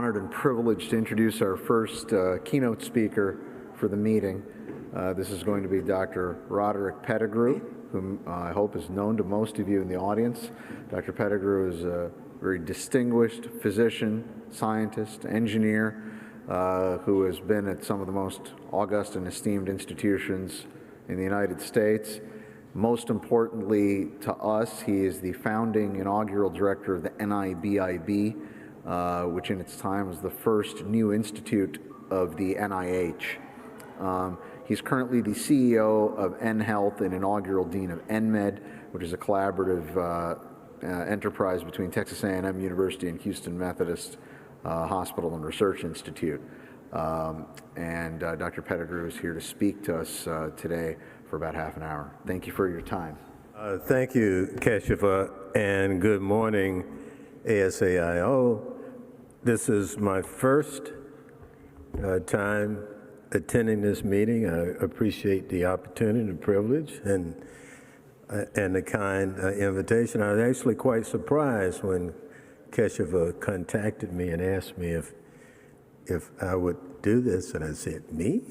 honored and privileged to introduce our first keynote speaker for the meeting. This is going to be Dr. Roderick Pettigrew, whom I hope is known to most of you in the audience. Dr. Pettigrew is a very distinguished physician, scientist, engineer, who has been at some of the most august and esteemed institutions in the United States. Most importantly to us, he is the founding inaugural director of the NIBIB, which in its time was the first new institute of the NIH. He's currently the CEO of NHealth and inaugural dean of NMed, which is a collaborative enterprise between Texas A&M University and Houston Methodist Hospital and Research Institute. Dr. Pettigrew is here to speak to us today for about half an hour. Thank you for your time. Thank you, Keshav, and good morning, ASAIO. This is my first time attending this meeting. I appreciate the opportunity and the privilege and the kind invitation. I was actually quite surprised when Keshav contacted me and asked me if I would do this, and I said, me?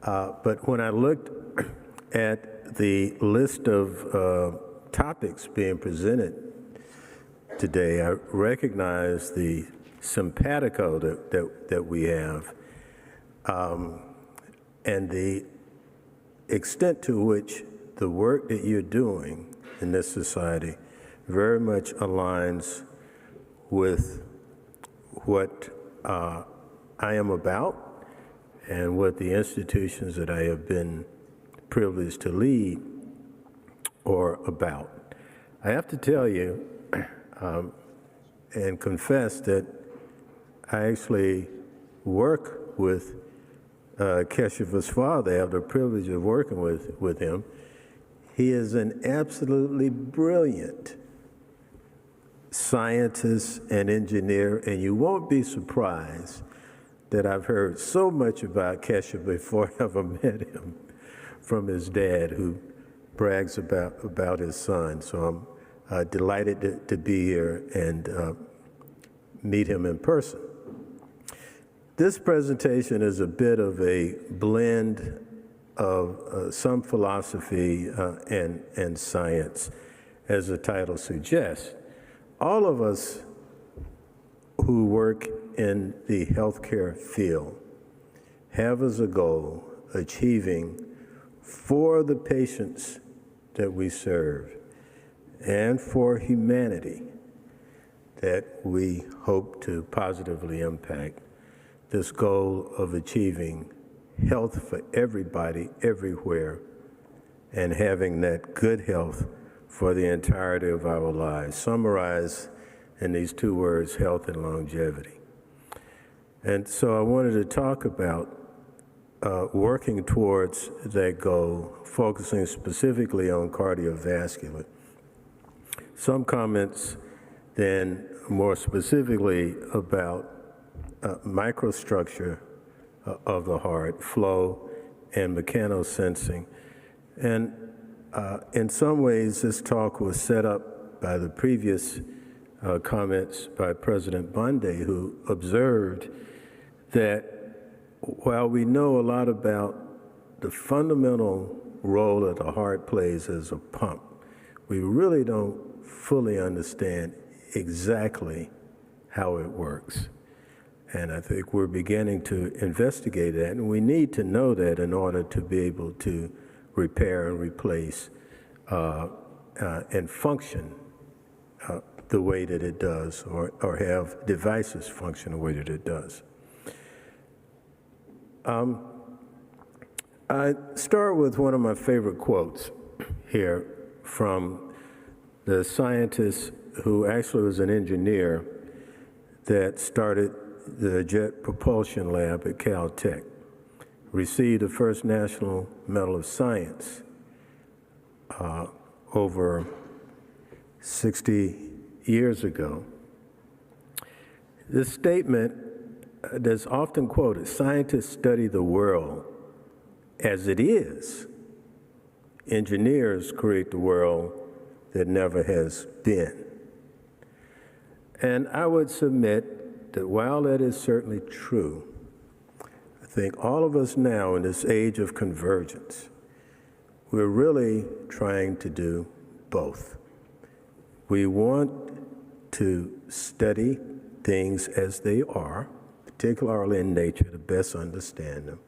But when I looked at the list of topics being presented today, I recognized the simpatico that we have, and the extent to which the work that you're doing in this society very much aligns with what I am about and what the institutions that I have been privileged to lead are about. I have to tell you and confess that I actually work with Keshav's father. I have the privilege of working with him. He is an absolutely brilliant scientist and engineer, and you won't be surprised that I've heard so much about Keshav before I ever met him from his dad, who brags about his son. So I'm delighted to be here and meet him in person. This presentation is a bit of a blend of some philosophy and science, as the title suggests. All of us who work in the healthcare field have as a goal achieving for the patients that we serve and for humanity that we hope to positively impact this goal of achieving health for everybody, everywhere, and having that good health for the entirety of our lives, summarized in these two words, health and longevity. And so I wanted to talk about working towards that goal, focusing specifically on cardiovascular. Some comments then more specifically about microstructure of the heart, flow, and mechanosensing. And in some ways, this talk was set up by the previous comments by President Bondi, who observed that while we know a lot about the fundamental role that the heart plays as a pump, we really don't fully understand exactly how it works. And I think we're beginning to investigate that, and we need to know that in order to be able to repair and replace and function the way that it does, or have devices function the way that it does. I start with one of my favorite quotes here from the scientist who actually was an engineer that started the Jet Propulsion Lab at Caltech, received the first National Medal of Science over 60 years ago. This statement that's often quoted, scientists study the world as it is. Engineers create the world that never has been. And I would submit that while that is certainly true, I think all of us now in this age of convergence, we're really trying to do both. We want to study things as they are, particularly in nature, to best understand them,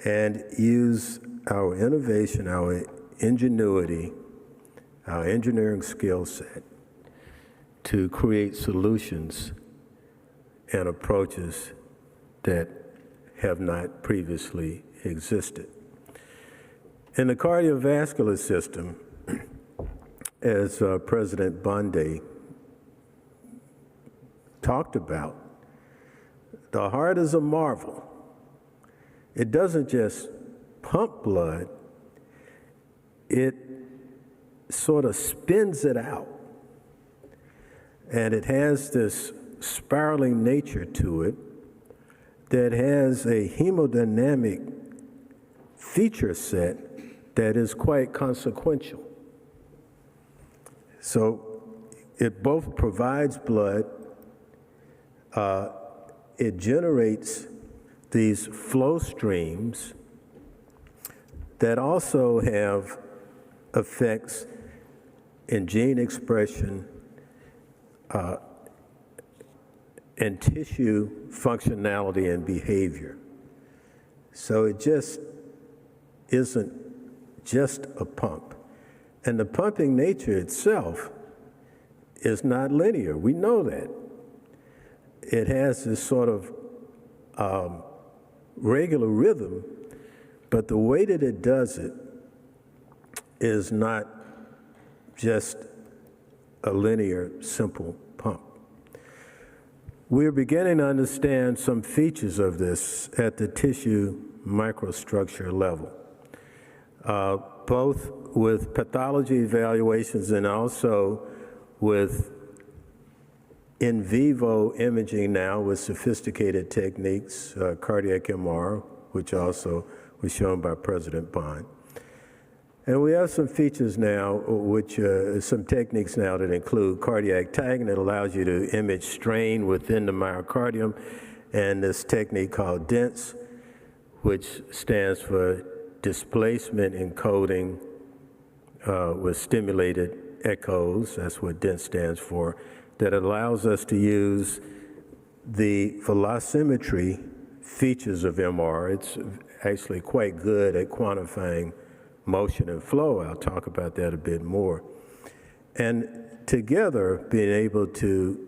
and use our innovation, our ingenuity, our engineering skill set to create solutions and approaches that have not previously existed. In the cardiovascular system, as President Bondi talked about, the heart is a marvel. It doesn't just pump blood, it sort of spins it out. And it has this spiraling nature to it that has a hemodynamic feature set that is quite consequential. So it both provides blood, it generates these flow streams that also have effects in gene expression and tissue functionality and behavior. So it just isn't just a pump. And the pumping nature itself is not linear. We know that. It has this sort of regular rhythm, but the way that it does it is not just a linear, simple pump. We're beginning to understand some features of this at the tissue microstructure level, both with pathology evaluations and also with in vivo imaging now with sophisticated techniques, cardiac MR, which also was shown by President Bond. And we have some features now, which some techniques now that include cardiac tagging that allows you to image strain within the myocardium, and this technique called DENSE, which stands for displacement encoding with stimulated echoes. That's what DENSE stands for. That allows us to use the velocimetry features of MR. It's actually quite good at quantifying motion and flow. I'll talk about that a bit more. And together, being able to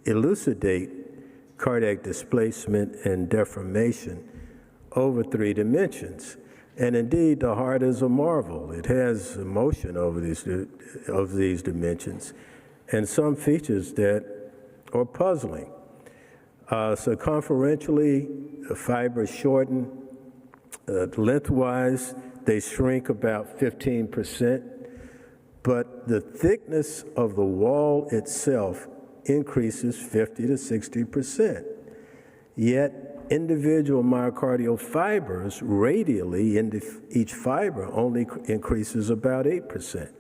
elucidate cardiac displacement and deformation over 3 dimensions. And indeed, the heart is a marvel. It has motion over these dimensions, and some features that are puzzling. Circumferentially, the fibers shorten. Lengthwise, they shrink about 15%, but the thickness of the wall itself increases 50 to 60%. Yet, individual myocardial fibers radially into each fiber only increases about 8%.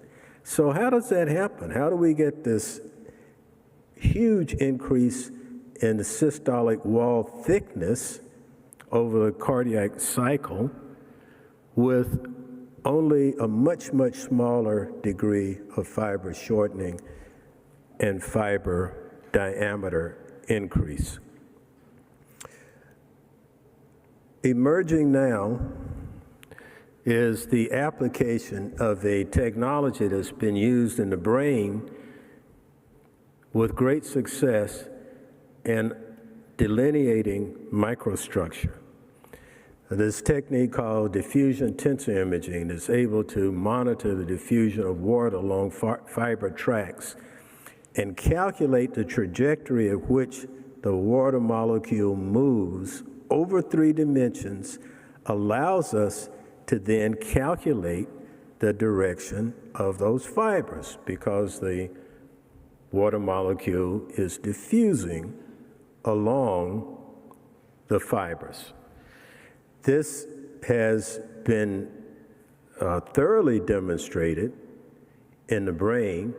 So how does that happen? How do we get this huge increase in the systolic wall thickness over the cardiac cycle with only a much, much smaller degree of fiber shortening and fiber diameter increase? Emerging now is the application of a technology that's been used in the brain with great success in delineating microstructure. This technique called diffusion tensor imaging is able to monitor the diffusion of water along fiber tracts and calculate the trajectory at which the water molecule moves over 3 dimensions, allows us to then calculate the direction of those fibers because the water molecule is diffusing along the fibers. This has been thoroughly demonstrated in the brain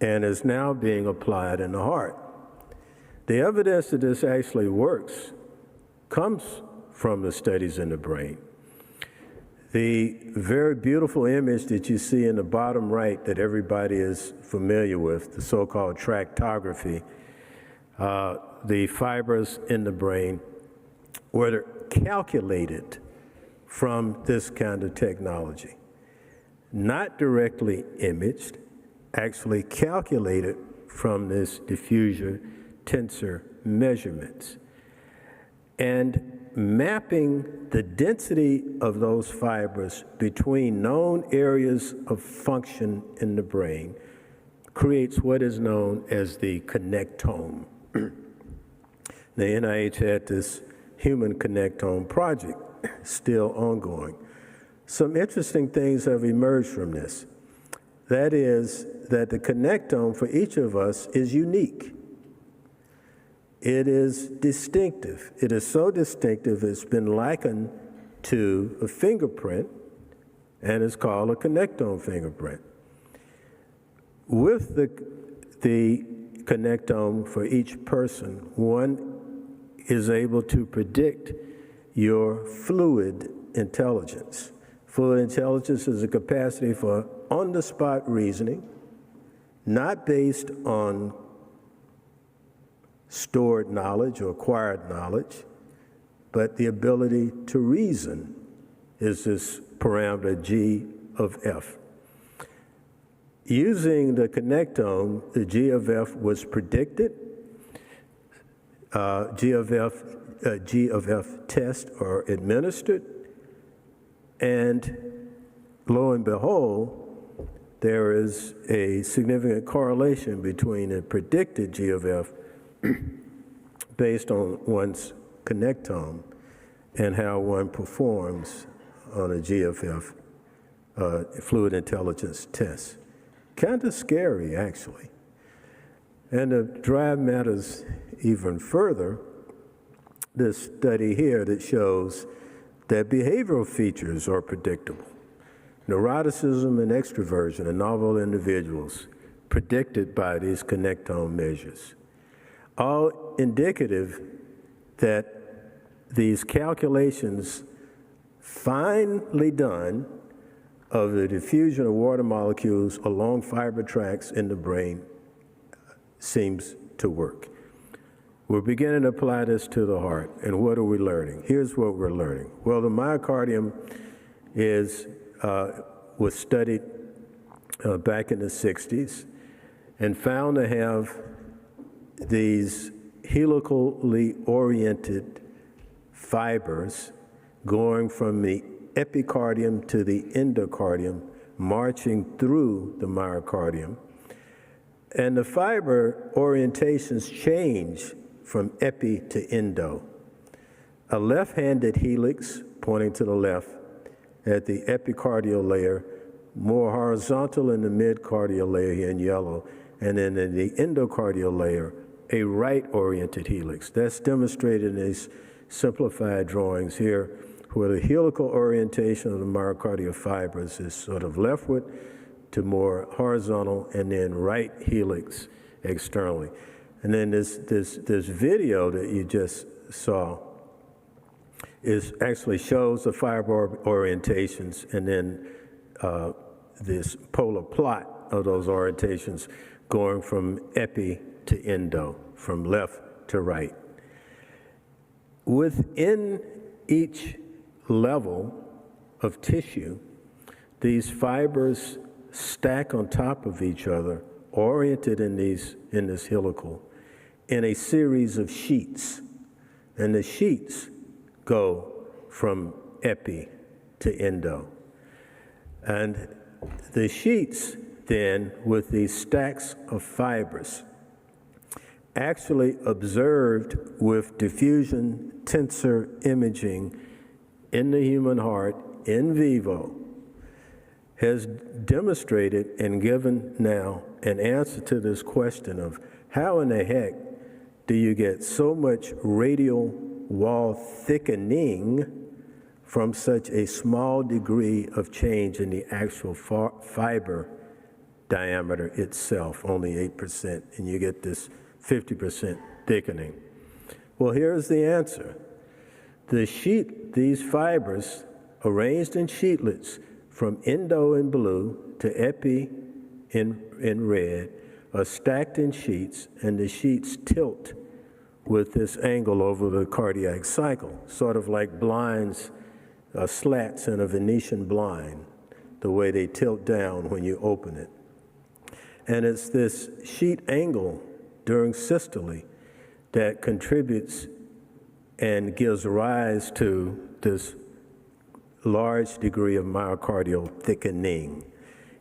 and is now being applied in the heart. The evidence that this actually works comes from the studies in the brain. The very beautiful image that you see in the bottom right that everybody is familiar with, the so-called tractography, the fibers in the brain were calculated from this kind of technology. Not directly imaged, actually calculated from this diffusion tensor measurements. And mapping the density of those fibers between known areas of function in the brain creates what is known as the connectome. The NIH had this human connectome project, still ongoing. Some interesting things have emerged from this. That is that the connectome for each of us is unique. It is distinctive. It is so distinctive it's been likened to a fingerprint, and it's called a connectome fingerprint. With the connectome for each person, one is able to predict your fluid intelligence. Fluid intelligence is a capacity for on-the-spot reasoning, not based on stored knowledge or acquired knowledge, but the ability to reason is this parameter G of F. Using the connectome, the G of F was predicted. G of F tests are administered, and lo and behold, there is a significant correlation between a predicted G of F based on one's connectome and how one performs on a G of F fluid intelligence test. Kind of scary, actually. And to drive matters even further, this study here that shows that behavioral features are predictable. Neuroticism and extroversion in novel individuals predicted by these connectome measures. All indicative that these calculations finely done of the diffusion of water molecules along fiber tracts in the brain seems to work. We're beginning to apply this to the heart, and what are we learning? Here's what we're learning. Well, the myocardium was studied back in the 60s and found to have these helically oriented fibers going from the epicardium to the endocardium, marching through the myocardium. And the fiber orientations change from epi to endo. A left-handed helix pointing to the left at the epicardial layer, more horizontal in the midcardial layer here in yellow, and then in the endocardial layer, a right-oriented helix. That's demonstrated in these simplified drawings here, where the helical orientation of the myocardial fibers is sort of leftward to more horizontal, and then right helix externally. And then this video that you just saw actually shows the fiber orientations, and then this polar plot of those orientations going from epi to endo, from left to right. Within each level of tissue, these fibers stack on top of each other, oriented in this helical, in a series of sheets. And the sheets go from epi to endo. And the sheets then, with these stacks of fibers, actually observed with diffusion tensor imaging in the human heart in vivo, has demonstrated and given now an answer to this question of how in the heck do you get so much radial wall thickening from such a small degree of change in the actual fiber diameter itself, only 8%, and you get this 50% thickening? Well, here's the answer. These fibers, arranged in sheetlets from endo in blue to epi in red, are stacked in sheets, and the sheets tilt with this angle over the cardiac cycle, sort of like blinds, slats in a Venetian blind, the way they tilt down when you open it. And it's this sheet angle during systole that contributes and gives rise to this large degree of myocardial thickening.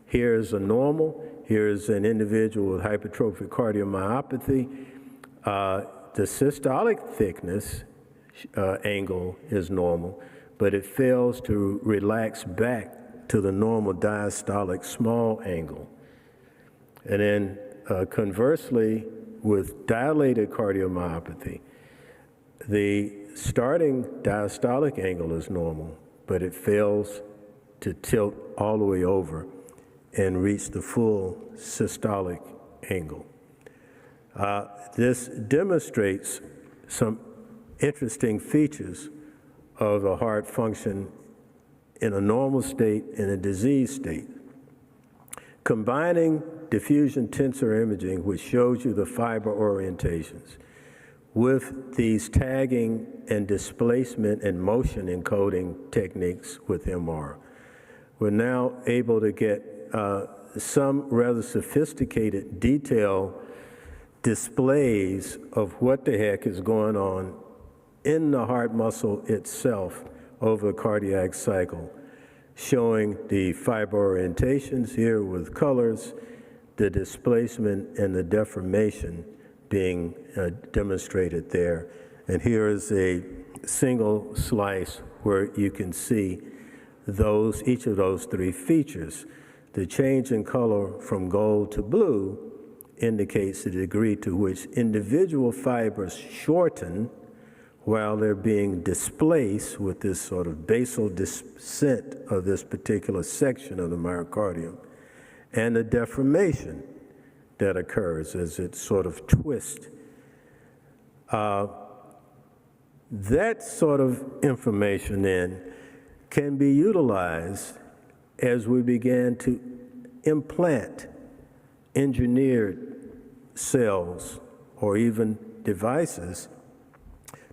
Here's a normal, here's an individual with hypertrophic cardiomyopathy. The systolic thickness angle is normal, but it fails to relax back to the normal diastolic small angle. And then conversely, with dilated cardiomyopathy, the starting diastolic angle is normal, but it fails to tilt all the way over and reach the full systolic angle. This demonstrates some interesting features of a heart function in a normal state and a disease state. Combining diffusion tensor imaging, which shows you the fiber orientations, with these tagging and displacement and motion encoding techniques with MR, we're now able to get some rather sophisticated detail displays of what the heck is going on in the heart muscle itself over the cardiac cycle, showing the fiber orientations here with colors, the displacement and the deformation being demonstrated there. And here is a single slice where you can see each of those three features. The change in color from gold to blue indicates the degree to which individual fibers shorten while they're being displaced with this sort of basal descent of this particular section of the myocardium, and the deformation that occurs as it sort of twists. That sort of information then can be utilized as we began to implant engineered cells or even devices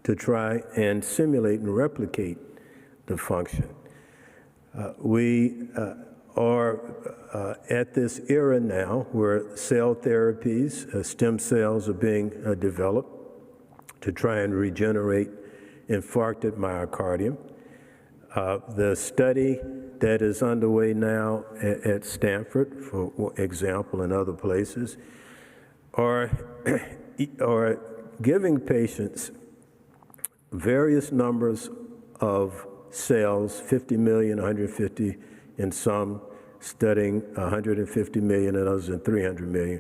to try and simulate and replicate the function. We are at this era now where cell therapies, stem cells are being developed to try and regenerate infarcted myocardium. The study that is underway now at Stanford, for example, and other places, are giving patients various numbers of cells, 50 million, 150 in some, studying 150 million and others in 300 million,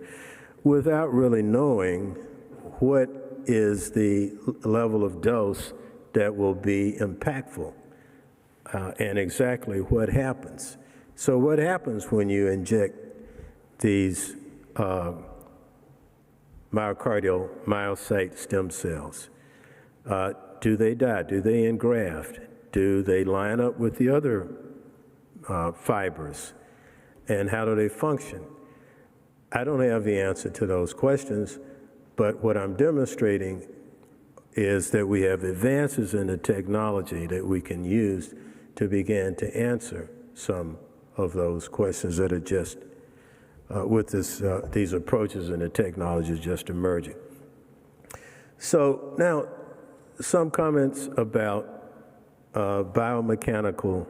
without really knowing what is the level of dose that will be impactful and exactly what happens. So what happens when you inject these myocardial myocyte stem cells? Do they die? Do they engraft? Do they line up with the other fibers? And how do they function? I don't have the answer to those questions, but what I'm demonstrating is that we have advances in the technology that we can use to begin to answer some of those questions that are just with these approaches and the technology just emerging. So now, some comments about biomechanical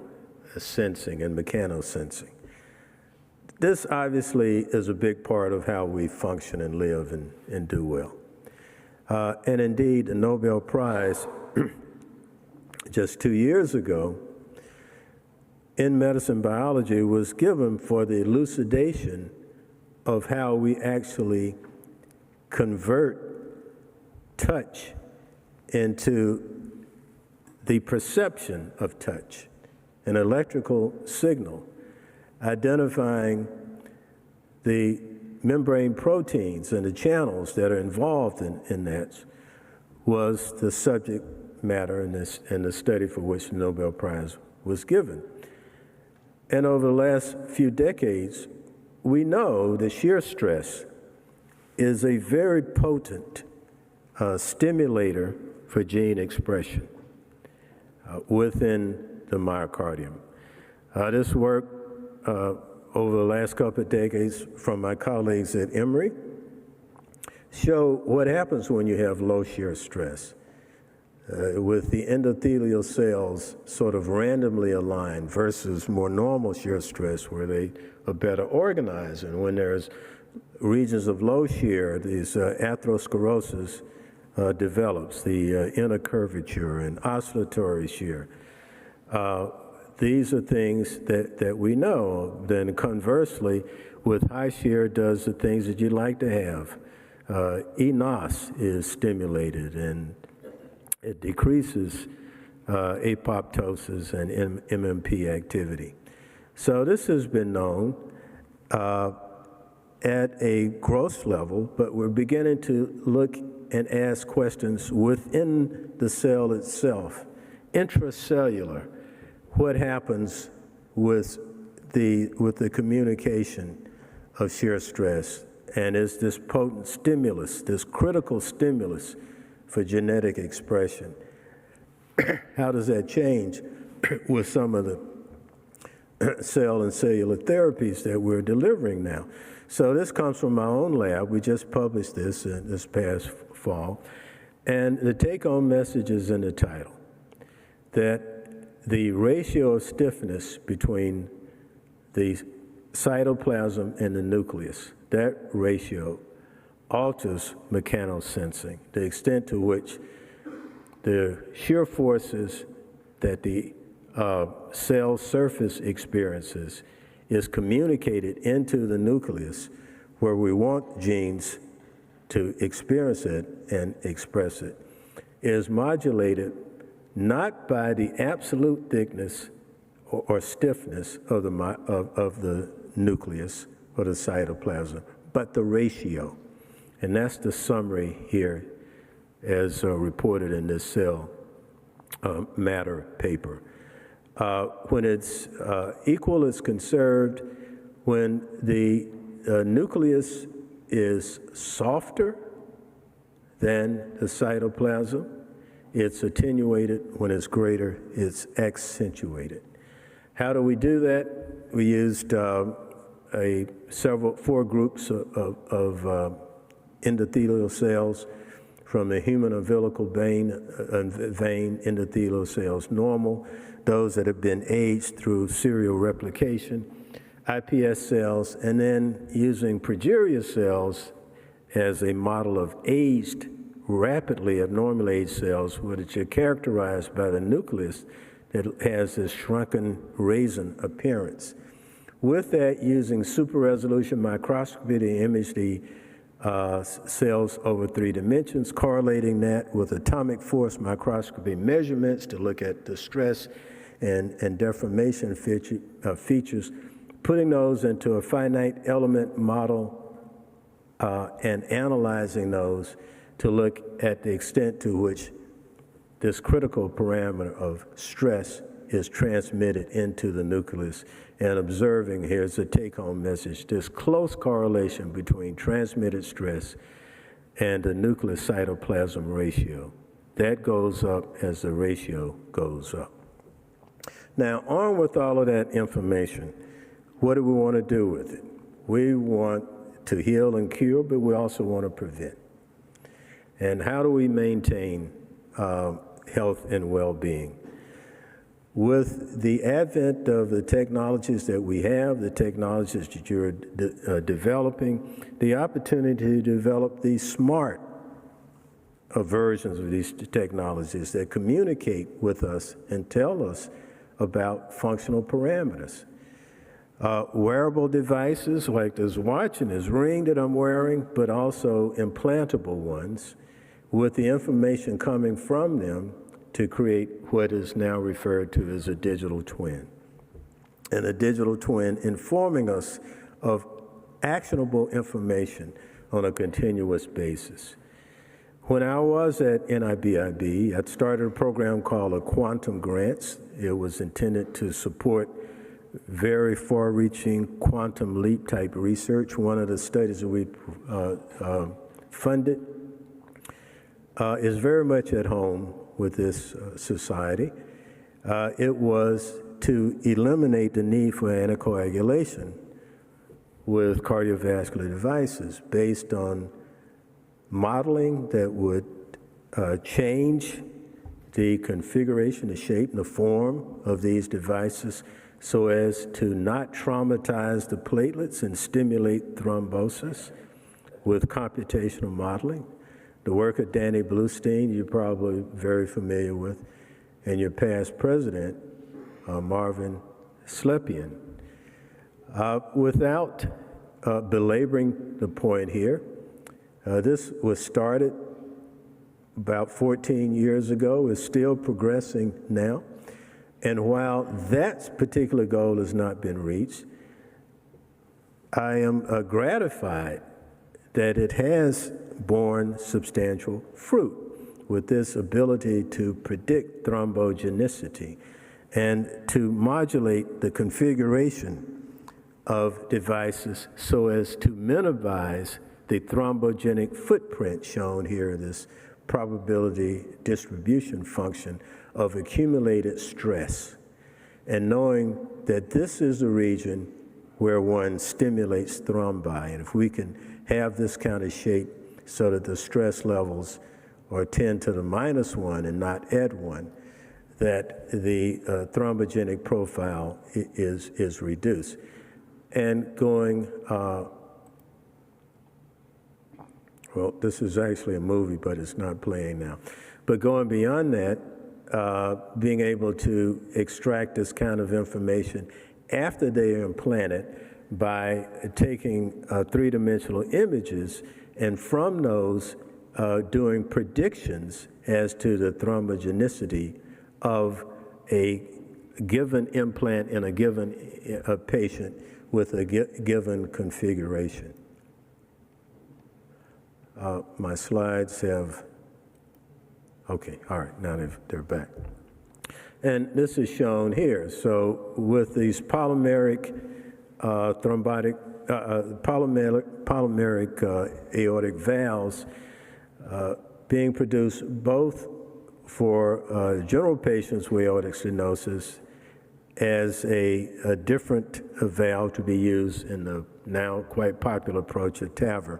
sensing and mechanosensing. This obviously is a big part of how we function and live and do well. And indeed, the Nobel Prize just 2 years ago in medicine biology was given for the elucidation of how we actually convert touch into the perception of touch, an electrical signal, identifying the membrane proteins and the channels that are involved in that was the subject matter in the study for which the Nobel Prize was given. And over the last few decades, we know that shear stress is a very potent stimulator for gene expression within the myocardium. This work over the last couple of decades from my colleagues at Emory show what happens when you have low shear stress. With the endothelial cells sort of randomly aligned versus more normal shear stress where they are better organized. And when there's regions of low shear, these atherosclerosis develops, the inner curvature and oscillatory shear. These are things that we know. Then conversely, with high shear does the things that you'd like to have. eNOS is stimulated and it decreases apoptosis and MMP activity. So this has been known at a gross level, but we're beginning to look and ask questions within the cell itself, intracellular. What happens with the communication of shear stress, and is this potent stimulus, this critical stimulus for genetic expression? How does that change with some of the cell and cellular therapies that we're delivering now? So this comes from my own lab. We just published this this past fall. And the take-home message is in the title, that the ratio of stiffness between the cytoplasm and the nucleus, that ratio alters mechanosensing, the extent to which the shear forces that the cell surface experiences is communicated into the nucleus where we want genes to experience it and express it, is modulated not by the absolute thickness or stiffness of the nucleus or the cytoplasm, but the ratio. And that's the summary here as reported in this Cell Matter paper. When it's equal is conserved, when the nucleus is softer than the cytoplasm, it's attenuated. When it's greater, it's accentuated. How do we do that? We used 4 groups of endothelial cells from the human umbilical vein endothelial cells, normal, those that have been aged through serial replication, iPS cells, and then using progeria cells as a model of aged, rapidly abnormally aged cells, which are characterized by the nucleus that has this shrunken raisin appearance. With that, using super resolution microscopy to image the cells over 3 dimensions, correlating that with atomic force microscopy measurements to look at the stress and deformation features, putting those into a finite element model and analyzing those to look at the extent to which this critical parameter of stress is transmitted into the nucleus, and observing, here's a take-home message, this close correlation between transmitted stress and the nucleus cytoplasm ratio. That goes up as the ratio goes up. Now, armed with all of that information, what do we want to do with it? We want to heal and cure, but we also want to prevent. And how do we maintain health and well-being? With the advent of the technologies that we have, the technologies that you're developing, the opportunity to develop these smart versions of these technologies that communicate with us and tell us about functional parameters. Wearable devices like this watch and this ring that I'm wearing, but also implantable ones with the information coming from them to create what is now referred to as a digital twin. And a digital twin informing us of actionable information on a continuous basis. When I was at NIBIB, I started a program called a Quantum Grants. It was intended to support very far-reaching quantum leap type research. One of the studies that we funded is very much at home with this society. It was to eliminate the need for anticoagulation with cardiovascular devices based on modeling that would change the configuration, the shape, and the form of these devices so as to not traumatize the platelets and stimulate thrombosis with computational modeling. The work of Danny Bluestein, you're probably very familiar with, and your past president, Marvin Slepian. Without belaboring the point here, this was started about 14 years ago, is still progressing now. And while that particular goal has not been reached, I am gratified that it has borne substantial fruit with this ability to predict thrombogenicity and to modulate the configuration of devices so as to minimize the thrombogenic footprint shown here, this probability distribution function of accumulated stress, and knowing that this is a region where one stimulates thrombi. And if we can have this kind of shape so that the stress levels are 10 to the -1 and not add 1, that the thrombogenic profile is reduced. And going, well, this is actually a movie, but it's not playing now. But going beyond that, being able to extract this kind of information after they are implanted by taking three-dimensional images, and from those doing predictions as to the thrombogenicity of a given implant in a given patient with a given configuration. My slides have, okay, all right, now they're back. And this is shown here. So with these polymeric aortic valves being produced both for general patients with aortic stenosis as a different valve to be used in the now quite popular approach of TAVR,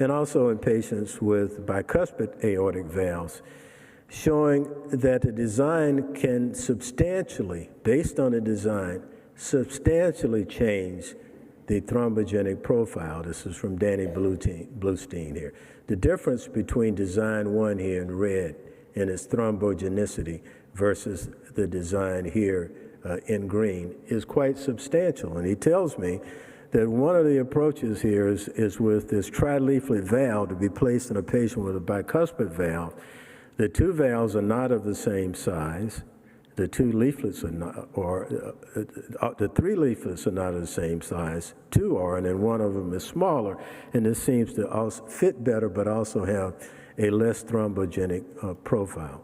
and also in patients with bicuspid aortic valves, showing that the design can substantially, based on the design, substantially change the thrombogenic profile. This is from Danny Bluestein here. The difference between design 1 here in red and its thrombogenicity versus the design here in green is quite substantial. And he tells me that one of the approaches here is with this trileaflet valve to be placed in a patient with a bicuspid valve. The two valves are not of the same size. The two leaflets are not, or the three leaflets are not of the same size. Two are, and then one of them is smaller. And this seems to also fit better, but also have a less thrombogenic profile.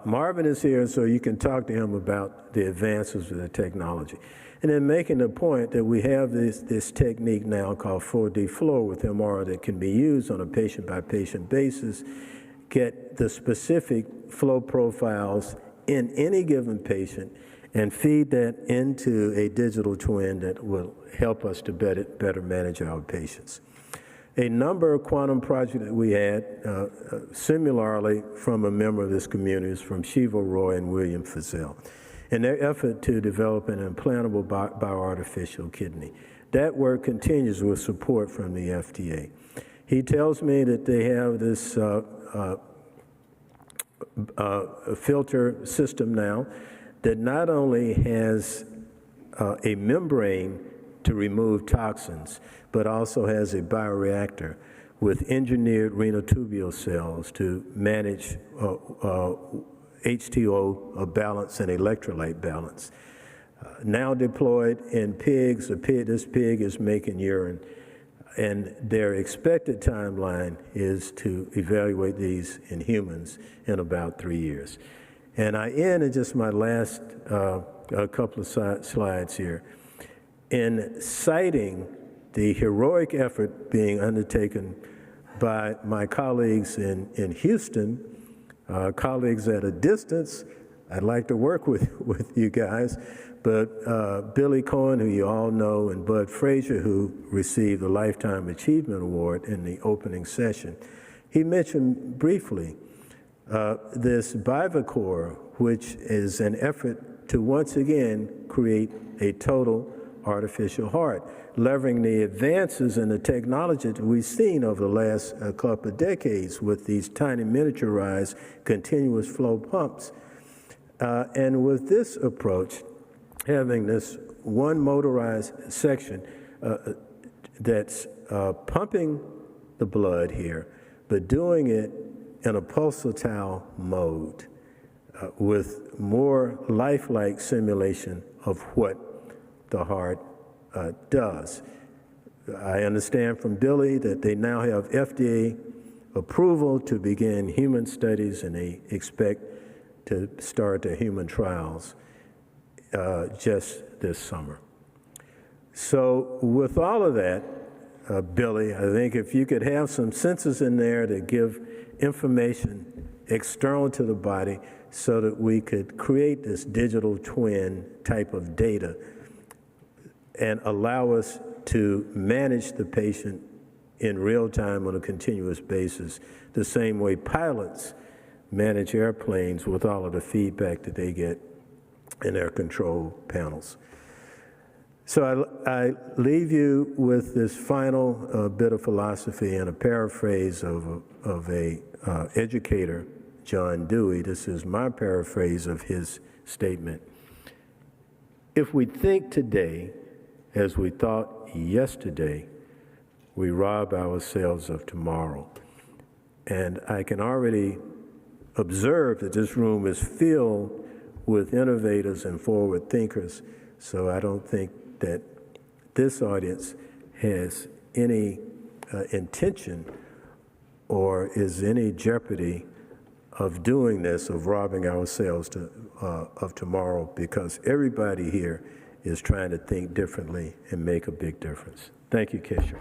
Marvin is here, so you can talk to him about the advances of the technology. And then making the point that we have this technique now called 4D flow with MR that can be used on a patient-by-patient basis, get the specific flow profiles in any given patient, and feed that into a digital twin that will help us to better manage our patients. A number of quantum projects that we had, similarly from a member of this community, is from Shiva Roy and William Fazell, in their effort to develop an implantable bioartificial kidney. That work continues with support from the FDA. He tells me that they have this filter system now that not only has a membrane to remove toxins, but also has a bioreactor with engineered renal tubule cells to manage H2O balance and electrolyte balance. now deployed in pigs. This pig is making urine, and their expected timeline is to evaluate these in humans in about 3 years. And I end in just my last a couple of slides here in citing the heroic effort being undertaken by my colleagues in Houston, colleagues at a distance. I'd like to work with you guys, but Billy Cohen, who you all know, and Bud Frazier, who received the Lifetime Achievement Award in the opening session, he mentioned briefly this Bivacor, which is an effort to once again create a total artificial heart, leveraging the advances in the technology that we've seen over the last couple of decades with these tiny miniaturized continuous flow pumps. And with this approach, having this one motorized section that's pumping the blood here, but doing it in a pulsatile mode with more lifelike simulation of what the heart does. I understand from Billy that they now have FDA approval to begin human studies, and they expect to start their human trials just this summer. So with all of that, Billy, I think if you could have some sensors in there to give information external to the body so that we could create this digital twin type of data and allow us to manage the patient in real time on a continuous basis, the same way pilots manage airplanes with all of the feedback that they get in their control panels. So I leave you with this final bit of philosophy and a paraphrase of a educator, John Dewey. This is my paraphrase of his statement. If we think today as we thought yesterday, we rob ourselves of tomorrow. And I can already observe that this room is filled with innovators and forward thinkers, so I don't think that this audience has any intention or is any jeopardy of doing this, of robbing ourselves of tomorrow, because everybody here is trying to think differently and make a big difference. Thank you, Kesha.